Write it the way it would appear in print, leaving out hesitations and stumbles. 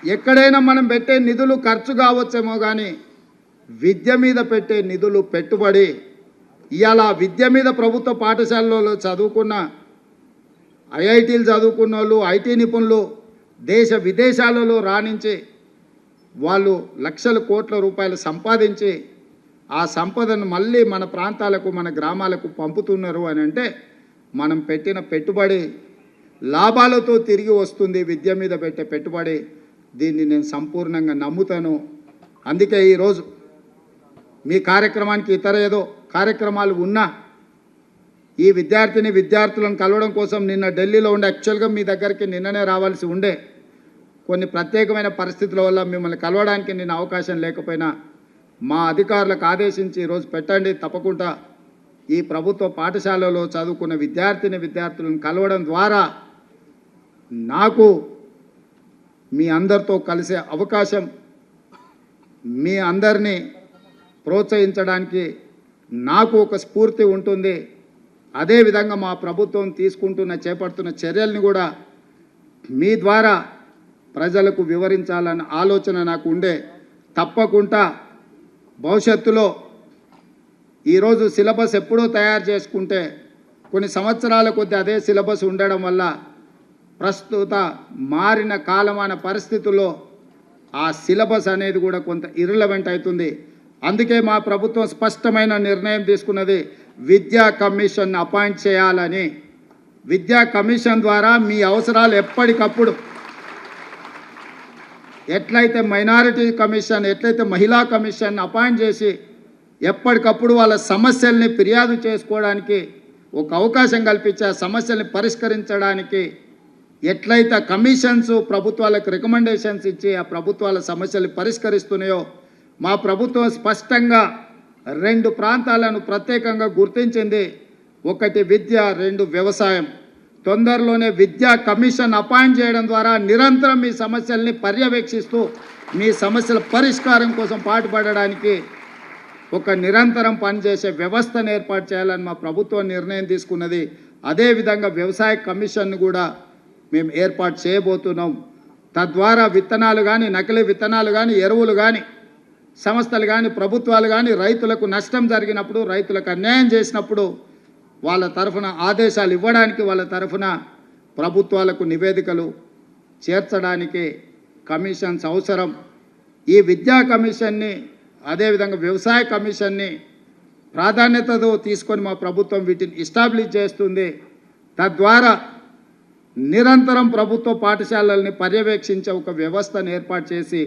ఎక్కడైనా మనం పెట్టే నిధులు ఖర్చు కావచ్చేమో కానీ విద్య మీద పెట్టే నిధులు పెట్టుబడి ఇవాళ విద్య మీద ప్రభుత్వ పాఠశాలలో చదువుకున్న ఐఐటీలు చదువుకున్న వాళ్ళు ఐటీ నిపుణులు దేశ విదేశాలలో రాణించి వాళ్ళు లక్షల కోట్ల రూపాయలు సంపాదించి ఆ సంపదను మళ్ళీ మన ప్రాంతాలకు మన గ్రామాలకు పంపుతున్నారు అని అంటే మనం పెట్టిన పెట్టుబడి లాభాలతో తిరిగి వస్తుంది. విద్య మీద పెట్టే పెట్టుబడి దీన్ని నేను సంపూర్ణంగా నమ్ముతాను. అందుకే ఈరోజు మీ కార్యక్రమానికి ఇతర ఏదో కార్యక్రమాలు ఉన్నా ఈ విద్యార్థులను కలవడం కోసం నిన్న ఢిల్లీలో ఉండే యాక్చువల్గా మీ దగ్గరికి నిన్ననే రావాల్సి ఉండే కొన్ని ప్రత్యేకమైన పరిస్థితుల వల్ల మిమ్మల్ని కలవడానికి నేను అవకాశం లేకపోయినా మా అధికారులకు ఆదేశించి ఈరోజు పెట్టండి, తప్పకుండా ఈ ప్రభుత్వ పాఠశాలలో చదువుకున్న విద్యార్థులను కలవడం ద్వారా నాకు మీ అందరితో కలిసే అవకాశం, మీ అందరినీ ప్రోత్సహించడానికి నాకు ఒక స్ఫూర్తి ఉంటుంది. అదేవిధంగా మా ప్రభుత్వం చేపడుతున్న చర్యల్ని కూడా మీ ద్వారా ప్రజలకు వివరించాలన్న ఆలోచన నాకు ఉండే. తప్పకుండా భవిష్యత్తులో ఈరోజు సిలబస్ ఎప్పుడూ తయారు చేసుకుంటే కొన్ని సంవత్సరాల కొద్దీ అదే సిలబస్ ఉండడం వల్ల ప్రస్తుత మారిన కాలమాన పరిస్థితుల్లో ఆ సిలబస్ అనేది కూడా కొంత ఇర్రిలవెంట్ అవుతుంది. అందుకే మా ప్రభుత్వం స్పష్టమైన నిర్ణయం తీసుకున్నది, విద్యా కమిషన్ అపాయింట్ చేయాలని. విద్యా కమిషన్ ద్వారా మీ అవసరాలు ఎప్పటికప్పుడు ఎట్లయితే మైనారిటీ కమిషన్, ఎట్లయితే మహిళా కమిషన్ అపాయింట్ చేసి ఎప్పటికప్పుడు వాళ్ళ సమస్యల్ని ఫిర్యాదు చేసుకోవడానికి ఒక అవకాశం కల్పించి ఆ సమస్యల్ని పరిష్కరించడానికి ఎట్లయితే కమిషన్స్ ప్రభుత్వాలకు రికమెండేషన్స్ ఇచ్చి ఆ ప్రభుత్వాల సమస్యలు పరిష్కరిస్తున్నాయో మా ప్రభుత్వం స్పష్టంగా 2 ప్రాంతాలను ప్రత్యేకంగా గుర్తించింది. ఒకటి విద్య, 2 వ్యవసాయం. తొందరలోనే విద్యా కమిషన్ అపాయింట్ చేయడం ద్వారా నిరంతరం మీ సమస్యల్ని పర్యవేక్షిస్తూ మీ సమస్యల పరిష్కారం కోసం పాటుపడడానికి ఒక నిరంతరం పనిచేసే వ్యవస్థను ఏర్పాటు చేయాలని మా ప్రభుత్వం నిర్ణయం తీసుకున్నది. అదేవిధంగా వ్యవసాయ కమిషన్ను కూడా మేము ఏర్పాటు చేయబోతున్నాం. తద్వారా విత్తనాలు కానీ, నకిలీ విత్తనాలు కానీ, ఎరువులు కానీ, సంస్థలు కానీ, ప్రభుత్వాలు కానీ రైతులకు నష్టం జరిగినప్పుడు, రైతులకు అన్యాయం చేసినప్పుడు వాళ్ళ తరఫున ఆదేశాలు ఇవ్వడానికి, వాళ్ళ తరఫున ప్రభుత్వాలకు నివేదికలు చేర్చడానికి కమిషన్స్ అవసరం. ఈ విద్యా కమిషన్ని, అదేవిధంగా వ్యవసాయ కమిషన్ని ప్రాధాన్యతతో తీసుకొని మా ప్రభుత్వం వీటిని ఎస్టాబ్లిష్ చేస్తుంది. తద్వారా నిరంతరం ప్రభుత్వ పాఠశాలల్ని పర్యవేక్షించే ఒక వ్యవస్థను ఏర్పాటు చేసి